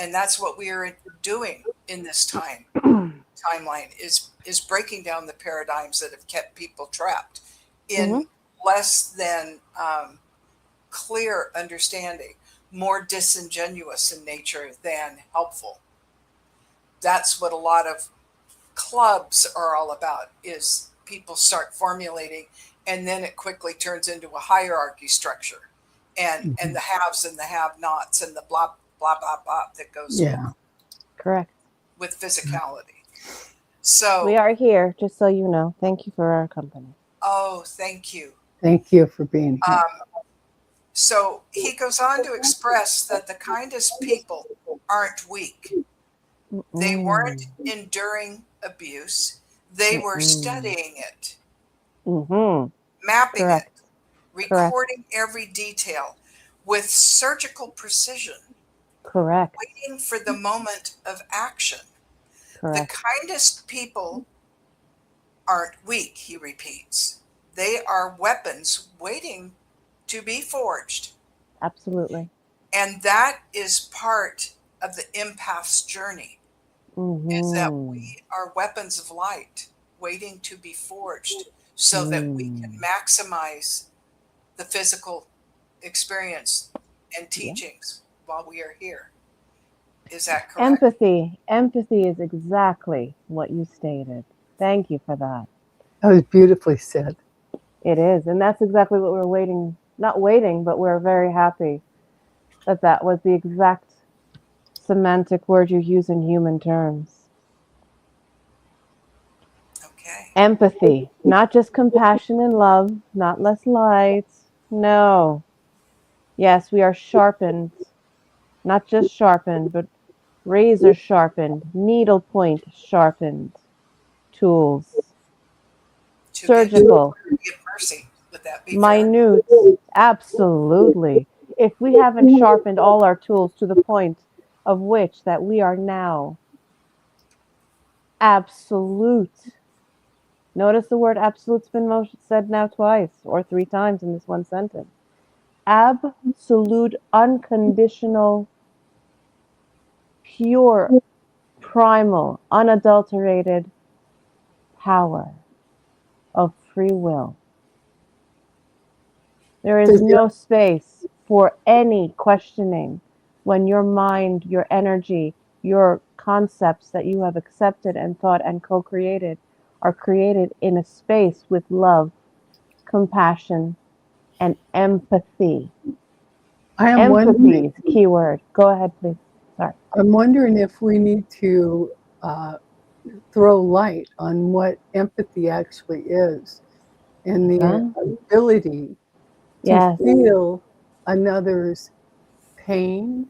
And that's what we are doing in this timeline is breaking down the paradigms that have kept people trapped Mm-hmm. in less than clear understanding, more disingenuous in nature than helpful. That's what a lot of clubs are all about, is people start formulating and then it quickly turns into a hierarchy structure, and Mhm. the haves and the have nots and the blah blah blah blah that goes Yeah. Correct. with physicality. We So, are here, just so you know. Thank you for our company. oh, thank you. Thank you for being here. So he goes on to express that the kindest people aren't weak. They weren't Mm-mm. enduring abuse. They were Mm-mm. studying it, Mm-hmm. mapping it, Correct. Correct. recording every detail with surgical precision, Correct. waiting for the moment of action. The Correct. kindest people aren't weak, he repeats. They are weapons waiting to be forged. Absolutely. And that is part of the empath's journey, is that Mm-hmm. we are weapons of light waiting to be forged so that we can Mm. maximize the physical experience and Yeah. teachings while we are here. Is that correct? Empathy. Empathy is exactly what you stated. Thank you for that. That was beautifully said. It is. And that's exactly what we're waiting, not waiting, but we're very happy that that was the exact semantic word you use in human terms. Okay. Empathy, not just compassion and love, not less light. No. Yes, we are sharpened, not just sharpened, but razor sharpened, needlepoint sharpened tools. Surgical, To give mercy. Would that be fair? minute, absolutely. If we haven't sharpened all our tools to the point of which that we are now absolute. Notice the word absolute's been said now twice or three times in this one sentence. Absolute, unconditional, pure, primal, unadulterated power of free will. There is Does no space for any questioning when your mind, your energy, your concepts that you have accepted and thought and co created are created in a space with love, compassion, and empathy. I am Empathy wondering is key word. Go ahead, please. Sorry. I'm wondering if we need to uh, throw light on what empathy actually is and the Uh-huh. ability to Yes. feel another's pain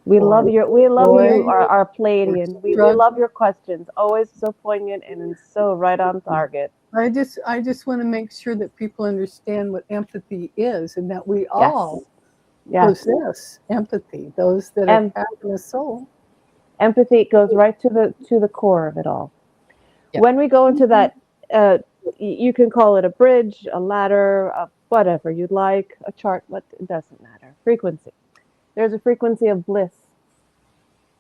We or love you, joy our or Palladian. We love struggle. your questions. Always so poignant and so right on target. I just want to make sure that people understand what empathy is and that we all Yes. Yes. possess empathy, those that are And having a soul. empathy goes right to the core of it all. Yeah. When we go into that, you can call it a bridge, a ladder, whatever you'd like, a chart. What it doesn't matter. Frequency. There's a frequency of bliss.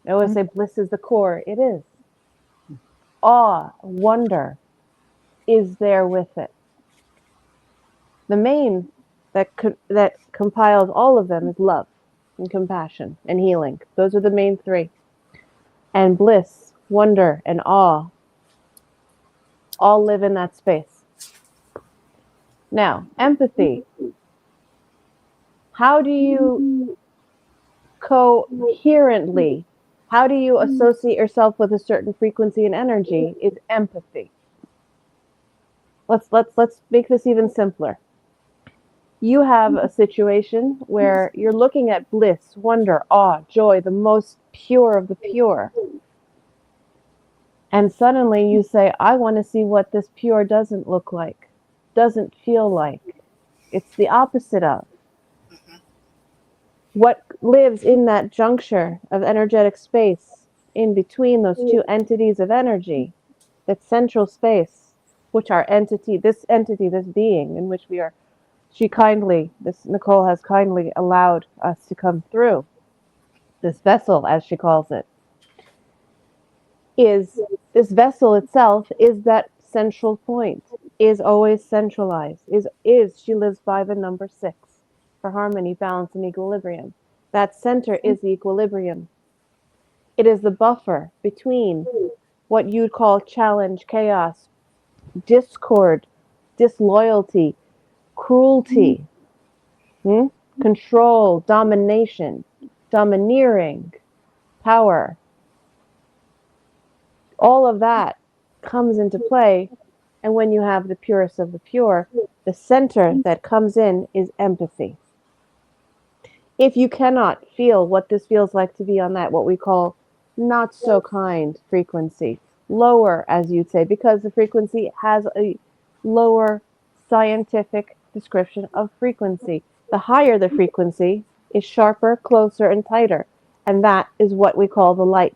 I always say bliss is the core. It is. Awe, wonder is there with it. The main that compiles all of them is love and compassion and healing. Those are the main three. And bliss, wonder, and awe all live in that space. Now, empathy. How do you coherently, how do you associate yourself with a certain frequency and energy? Is empathy. Let's make this even simpler. You have a situation where you're looking at bliss, wonder, awe, joy, the most pure of the pure. And suddenly you say, I want to see what this pure doesn't look like, doesn't feel like. It's the opposite of. Mhm. What lives in that juncture of energetic space in between those two entities of energy, that central space, which our entity, this being in which we are, this Nicole has kindly allowed us to come through, this vessel, as she calls it, is this vessel itself is that central point, is always centralized, she lives by the number 6 for harmony, balance, and equilibrium. That center is the equilibrium. It is the buffer between what you'd call challenge, chaos, discord, disloyalty, cruelty, hmm? Control, domination, domineering, power. All of that comes into play. And when you have the purest of the pure, the center that comes in is empathy. If you cannot feel what this feels like to be on that, what we call not so kind frequency, lower, as you'd say, because the frequency has a lower scientific description of frequency. The higher the frequency is sharper, closer, and tighter. And that is what we call the light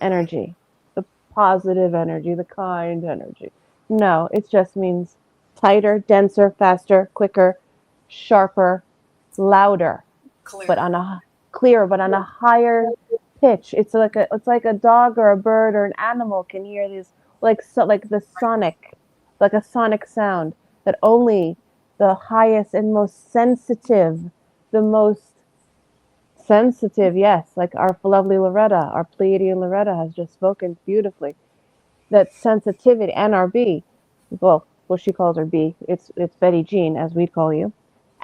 energy, the positive energy, the kind energy. No, it just means tighter, denser, faster, quicker, sharper, louder, but Clear. on a clear, but on a higher pitch. It's like a dog or a bird or an animal can hear these like the sonic, like a sonic sound that only the highest and most sensitive, the most sensitive, yes, like our lovely Loretta, our Pleiadian Loretta has just spoken beautifully. That sensitivity, NRB, well, she calls her B. It's Betty Jean, as we'd call you.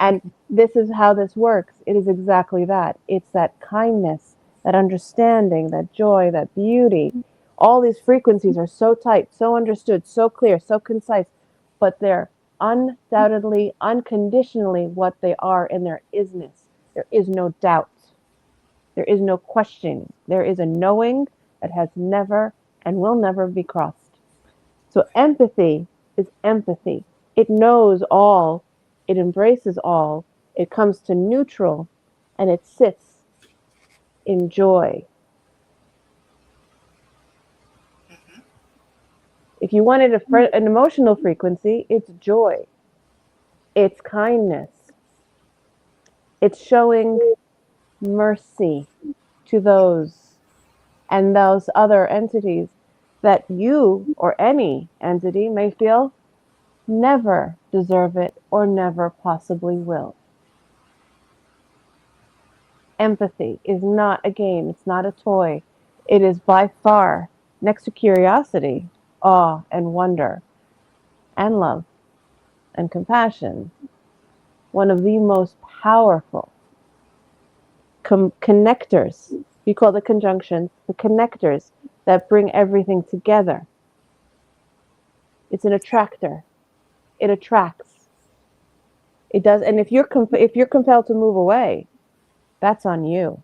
And this is how this works. It is exactly that. It's that kindness, that understanding, that joy, that beauty. All these frequencies are so tight, so understood, so clear, so concise, but they're undoubtedly, unconditionally what they are in their isness. There is no doubt. There is no questioning. There is a knowing that has never and will never be crossed. So empathy is empathy. It knows all, it embraces all, it comes to neutral, and it sits in joy. Mhm. If you wanted an emotional frequency, it's joy, it's kindness, it's showing mercy to those and those other entities that you or any entity may feel never deserve it or never possibly will. Empathy is not a game, it's not a toy. It is by far, next to curiosity, awe and wonder, and love and compassion, one of the most powerful connectors. You call the conjunctions the connectors that bring everything together. It's an attractor. It attracts. It does. And if you're compelled to move away, that's on you.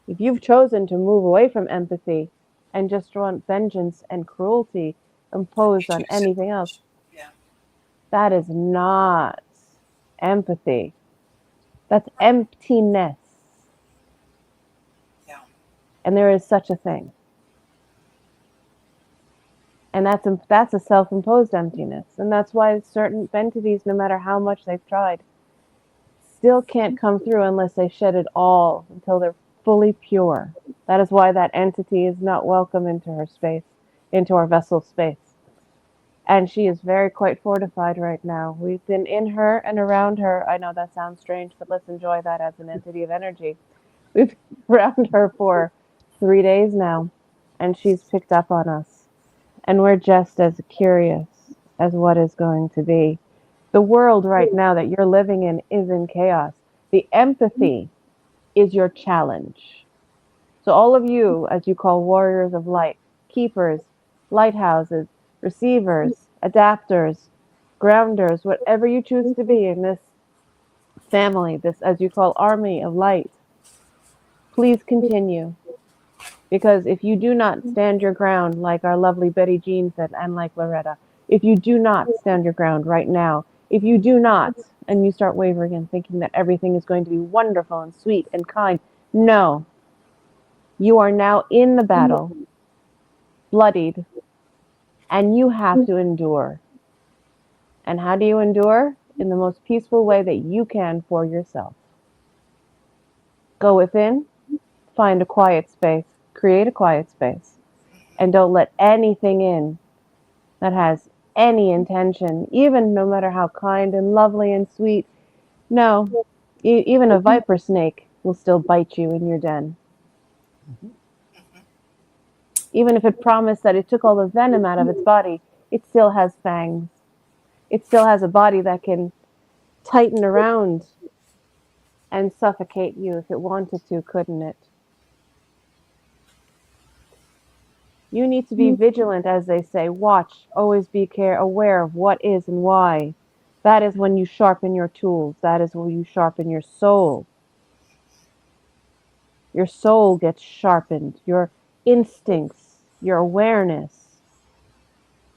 If you've chosen to move away from empathy and just want vengeance and cruelty imposed on anything else, Yeah. that is not empathy. That's emptiness. Yeah. And there is such a thing. And that's a self-imposed emptiness. And that's why certain entities, no matter how much they've tried, still can't come through unless they shed it all until they're fully pure. That is why that entity is not welcome into her space, into our vessel space. And she is very quite fortified right now. We've been in her and around her. I know that sounds strange, but let's enjoy that as an entity of energy. We've been around her for 3 days now, and she's picked up on us. And we're just as curious as what is going to be. The world right now that you're living in is in chaos. The empathy is your challenge. So all of you, as you call warriors of light, keepers, lighthouses, receivers, adapters, grounders, whatever you choose to be in this family, this, as you call, army of light, please continue. Because if you do not stand your ground, like our lovely Betty Jean said, and like Loretta, if you do not stand your ground right now, if you do not, and you start wavering and thinking that everything is going to be wonderful and sweet and kind, no. You are now in the battle, bloodied, and you have to endure. And how do you endure? In the most peaceful way that you can for yourself. Go within, find a quiet space, create a quiet space, and don't let anything in that has any intention, even no matter how kind and lovely and sweet. No, even a viper snake will still bite you in your den. Even if it promised that it took all the venom out of its body, it still has fangs. It still has a body that can tighten around and suffocate you if it wanted to, couldn't it? You need to be vigilant, as they say. Watch, always be aware of what is and why. That is when you sharpen your tools. That is when you sharpen your soul. Your soul gets sharpened. Your instincts, your awareness,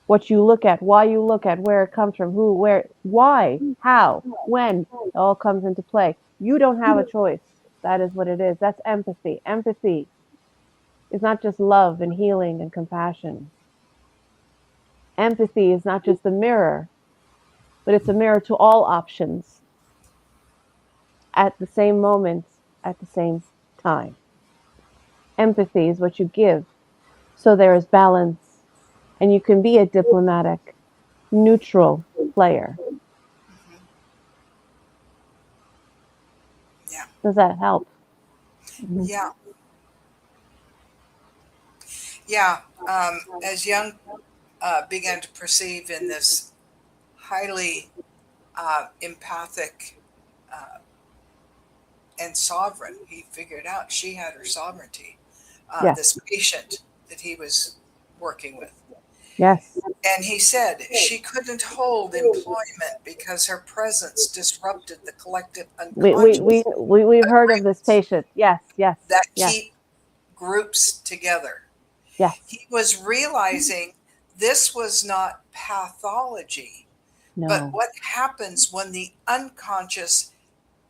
what you look at, why you look at, where it comes from, who, where, why, how, when, it all comes into play. You don't have a choice. That is what it is. That's empathy. Empathy is not just love and healing and compassion. Empathy is not just a mirror, but it's a mirror to all options at the same moment, at the same time. Empathy is what you give, so there is balance, and you can be a diplomatic, neutral player. Yeah. Does that help? Yeah. Yeah. As Jung began to perceive in this highly empathic and sovereign, he figured out she had her sovereignty. Yes. This patient that he was working with. Yes. And he said she couldn't hold employment because her presence disrupted the collective unconscious We've heard of this agreements patient. Yes, yes, that yes, keep groups together. yes. He was realizing this was not pathology, but No. what happens when the unconscious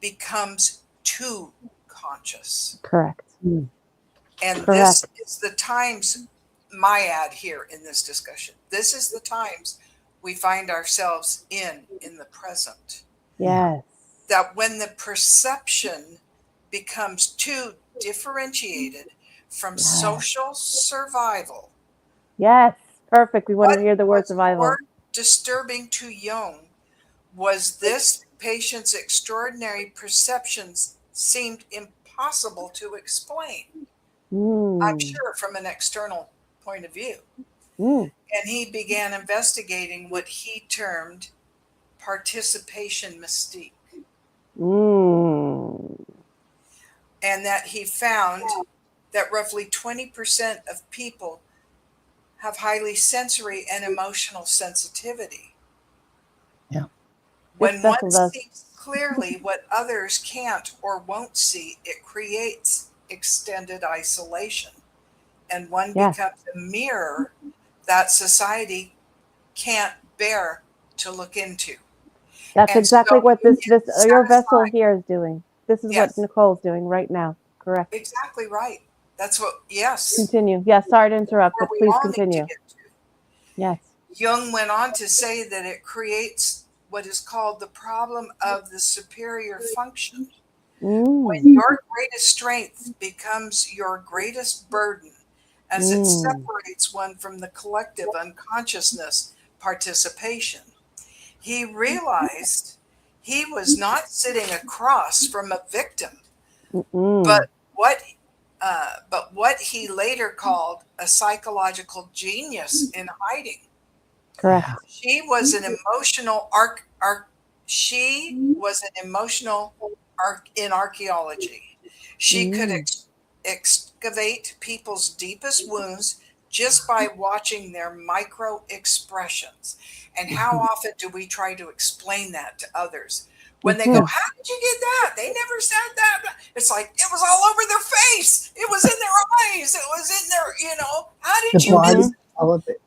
becomes too conscious. Correct. And Correct. this is the times, my ad here in this discussion, this is the times we find ourselves in the present. Yes. That when the perception becomes too differentiated from Yes. social survival, Yes. Perfect. We want what to hear the word was survival. more disturbing to Jung was this patient's extraordinary perceptions seemed impossible to explain. I'm Mm. sure from an external point of view. Mm. And he began investigating what he termed participation mystique. Mm. And that he found that roughly 20% of people have highly sensory and emotional sensitivity. Yeah. This When one vessel does. sees clearly what others can't or won't see, it creates extended isolation, and one Yes. becomes a mirror that society can't bear to look into. That's And exactly so what this it's your vessel satisfying. here is doing. This is what Yes, Nicole's doing right now. Correct. exactly right. That's what, yes, Continue. Yes, sorry to interrupt, where but we please all need to continue. get to. Yes. Jung went on to say that it creates what is called the problem of the superior function. When Mm. your greatest strength becomes your greatest burden, as it Mm. separates one from the collective unconsciousness participation, he realized he was not sitting across from a victim, Mm. but what but what he later called a psychological genius in hiding. Correct. She was an emotional arc. She was an emotional arc in archaeology. She could Mm. excavate people's deepest wounds just by watching their micro expressions. And how often do we try to explain that to others? When they go, Mm-hmm. how did you get that? They never said that. It's like, it was all over their face. It was in their eyes. It was in their, how The did you body, miss? Mm-hmm. all of it.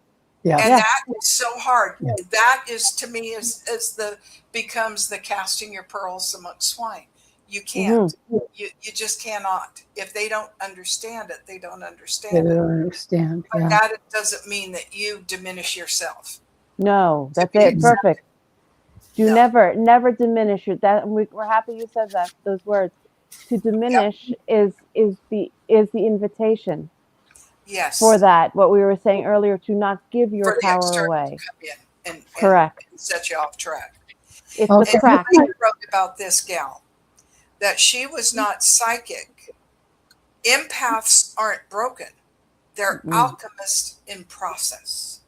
Yeah. And Yes. that is so hard. Yeah. That is, to me, is the becomes the casting your pearls amongst swine. You Mm-hmm. can't. You just cannot. If they don't understand it, they don't They understand it. don't understand. But Yeah. that doesn't mean that you diminish yourself No, to that's be it. accepted. Perfect. Do No. never diminish it. That we're happy you said that. Those words. To Yep. diminish is the invitation for Yes. that. What we were saying earlier, to not give your For the power external to away. come in Correct. and set you off track. It's the Okay. And crack. somebody wrote about this gal that she was not psychic. Empaths aren't broken. They're Mm-mm. alchemists in process.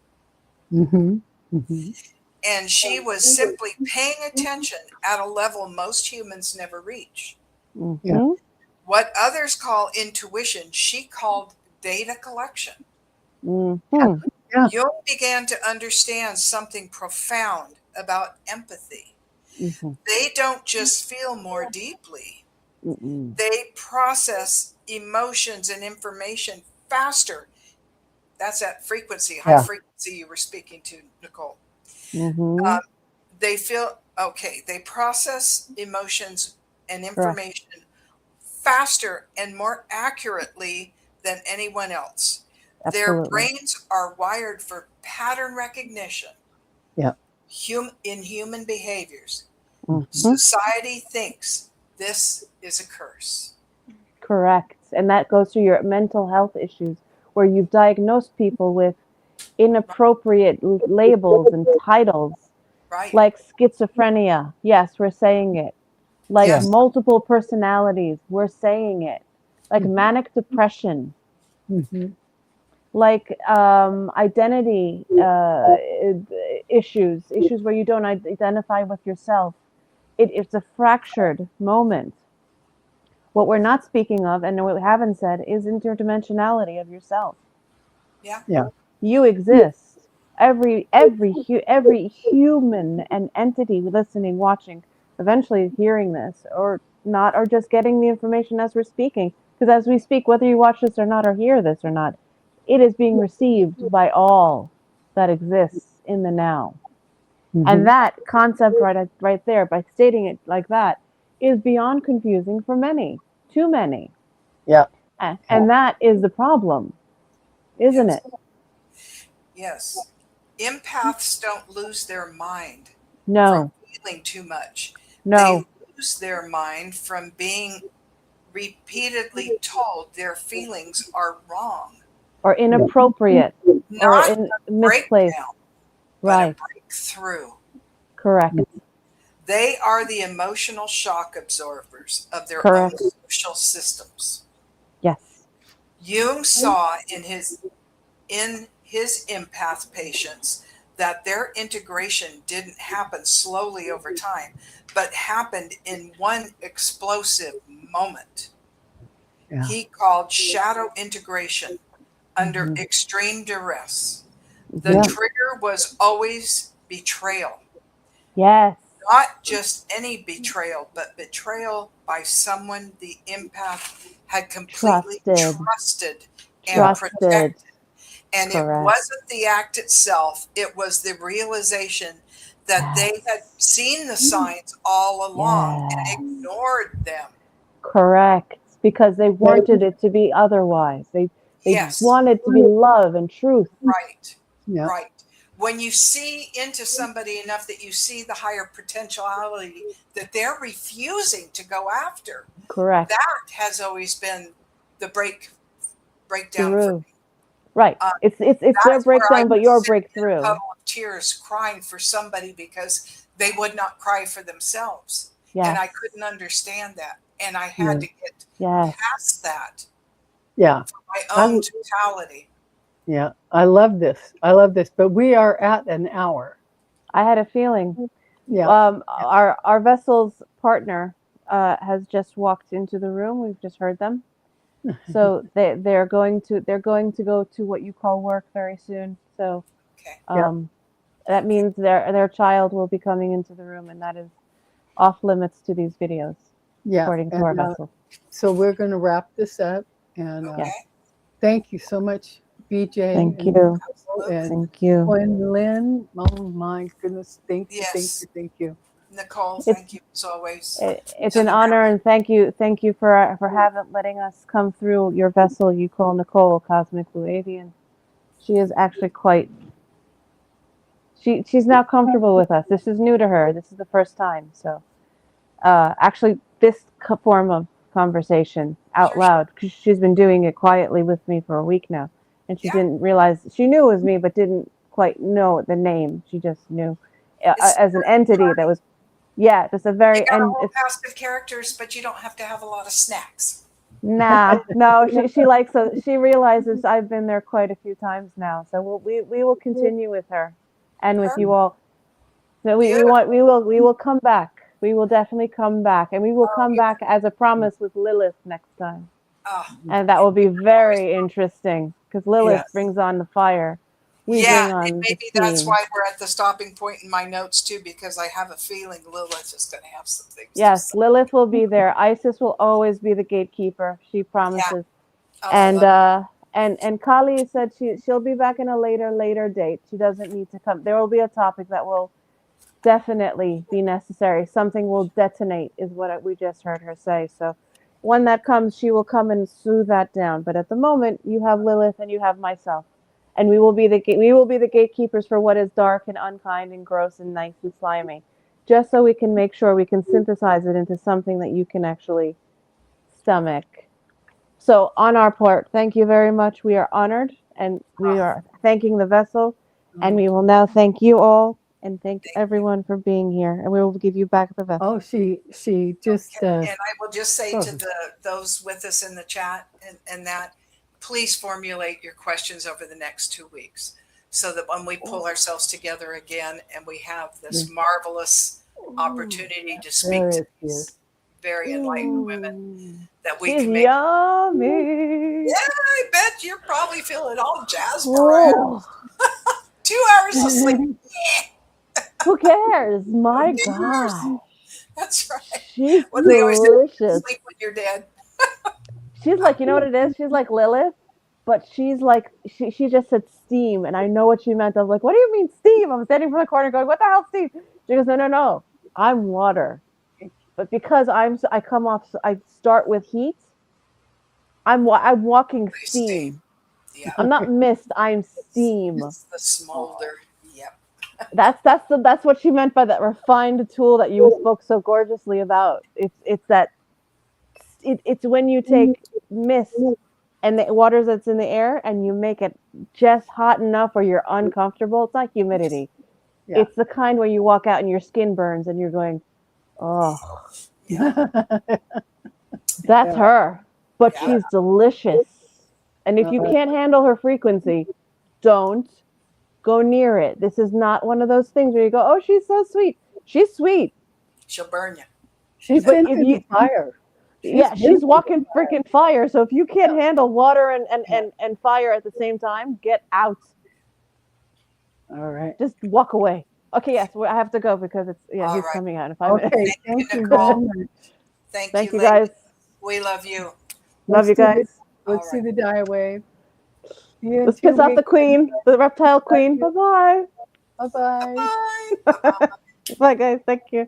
Mm-hmm. Mm-hmm. And she was simply paying attention at a level most humans never reach. Yeah. Mm-hmm. What others call intuition, she called data collection. Mm-hmm. Yeah. Jung began to understand something profound about empathy. Mm-hmm. They don't just feel more deeply, Mm-mm. they process emotions and information faster. That's that frequency, high Yeah. frequency you were speaking to, Nicole. Mm-hmm. Um, they feel okay, they process emotions and Correct. information faster and more accurately than anyone else. Their Absolutely. brains are wired for pattern recognition Yeah. in human behaviors. Mm-hmm. Society thinks this is a curse. Correct. And that goes to your mental health issues, where you've diagnosed people with inappropriate labels and titles, Right? like schizophrenia. Yes, we're saying it. Like Yes. Yes. multiple personalities, we're saying it. Like Mm-hmm. manic depression, Mm-hmm. like identity issues where you don't identify with yourself. It's a fractured moment. What we're not speaking of, and what we haven't said, is interdimensionality of yourself. Yeah. Yeah. You exist. Every human and entity listening, watching, eventually hearing this or not, or just getting the information as we're speaking. Because as we speak, whether you watch this or not, or hear this or not, it is being received by all that exists in the now. And Mm-hmm. that concept right there, by stating it like that, is beyond confusing for many, too many. Yeah. And that is the problem, isn't Yes. it? Yes. Empaths don't lose their mind from No, feeling too much. They no, lose their mind from being repeatedly told their feelings are wrong. or inappropriate, or Not in a misplaced. breakdown, but a Right, breakthrough. correct, They are the emotional shock absorbers of their own correct. social systems. Yes. Jung saw in his empath patients that their integration didn't happen slowly over time, but happened in one explosive moment. Yeah. he called shadow integration under Mhm. extreme duress. The Yeah. trigger was always betrayal. Yes. Not just any betrayal, but betrayal by someone the empath had completely Trusted. trusted and Yeah. Trusted. protected. And it Correct. wasn't the act itself, it was the realization that they had Yes. seen the signs all along and Yes. ignored them. Correct. Because they They, wanted it to be otherwise. They Yes, wanted to be love and truth. right, yeah. right. When you see into somebody enough that you see the higher potentiality that they're refusing to go after, Correct. that has always been the breakdown for Through. me. Right. It's their That's where I breakdown, but was your sitting in a breakthrough. puddle of tears crying for somebody because they would not cry for themselves. And Yes. I couldn't understand that. And I Yeah. had to get Yes. past that Yeah. for my I, own totality. yeah. I love this. I love this. But we are at an hour. I had a feeling. Yeah. Our vessel's partner has just walked into the room. We've just heard them. So they're going to go to what you call work very soon. So Okay. Yeah. that means their child will be coming into the room, and that is off limits to these videos, Yeah. according to And our vessel. so we're going to wrap this up. And Okay. Yes. thank you so much, BJ Thank and you. Nicole Absolutely. and Thank you. Quinlan. Oh my goodness. Thank you. Thank Yes. you. Thank you. Nicole, It's thank you as always. it's To an the honor, and thank you for having letting us come through your vessel. You call Nicole Cosmic Blue Avian. She is actually quite. She's now comfortable with us. This is new to her. This is the first time. So actually, this form of conversation out Sure. loud, because she's been doing it quietly with me for a week now, and she Yeah. didn't realize she knew it was me, but didn't quite know the name. She just knew It's as an entity that was. Yeah, just a you very got a and whole it's cast of characters, but you don't have to have a lot of snacks. nah, no, she likes us. She realizes I've been there quite a few times now, so we will continue with her, and with you all. So Beautiful. we will come back. We will definitely come back, and we will Oh, come back as a promise with Lilith next time, oh, and that will be very interesting because Lilith Yes. brings on the fire. We yeah, bring and on the maybe that's steam. why we're at the stopping point in my notes too, because I have a feeling Lilith is going to have some things to Yes, say. Lilith will be there. Isis will always be the gatekeeper. She Yeah. promises. Oh, I And love it. Kali said she'll be back in a later date. She doesn't need to come. There will be a topic that will definitely be necessary. Something will detonate, is what we just heard her say. So when that comes, she will come and smooth that down. But at the moment, you have Lilith and you have myself, and we will be the gatekeepers for what is dark and unkind and gross and nice and slimy, just so we can make sure we can synthesize it into something that you can actually stomach. So on our part, thank you very much. We are honored, and we Oh, are thanking the vessel, and Oh, we will now thank you all and thank thank you. everyone for being here, and we will give you back the vessel. oh, she just Okay. And I will just say to oh, those with us in the chat and that, please formulate your questions over the next 2 weeks, so that when we pull ourselves together again and we have this marvelous opportunity to speak there to it is. these very enlightened women, Ooh, that we she's can make. yummy. Yeah, I bet you're probably feeling all jazzed around. Oh, 2 hours of sleep. who cares? Who My cares? gosh, That's right. she's What do they always say? delicious. Sleep when you're dead. She's like, you know what it is? She's like Lilith, but she's like, she just said steam, and I know what she meant. I was like, what do you mean steam? I'm standing from the corner going, what the hell, steam? She goes, no, I'm water. But because I come off, I start with heat. I'm walking They steam. steam. Yeah. I'm not mist. I'm steam. It's the smolder. Yep. That's what she meant by that refined tool that you spoke so gorgeously about. It's that it's when you take mist and the water that's in the air and you make it just hot enough where you're uncomfortable. It's not humidity. Yeah. It's the kind where you walk out and your skin burns and you're going, oh, Yeah. that's Yeah. her. But Yeah. she's delicious. And if you Uh, can't handle her frequency, don't go near it. This is not one of those things where you go, oh, she's so sweet. She's sweet. She'll burn you. She's But into if the you fire. Yeah, she's walking freaking fire. So if you can't handle water and fire at the same time, get out. All right. Just walk away. Okay, yes, I have to go because All he's right. coming out in 5 minutes. Okay. Thank you, Thank you Nicole. very much. Thank Thank you, you guys. ladies. We love you. Love you guys. Let's do the die wave. See you in Let's 2 piss off the weeks. queen, the reptile queen. Bye-bye. Bye bye. Bye. Bye, guys. Thank you.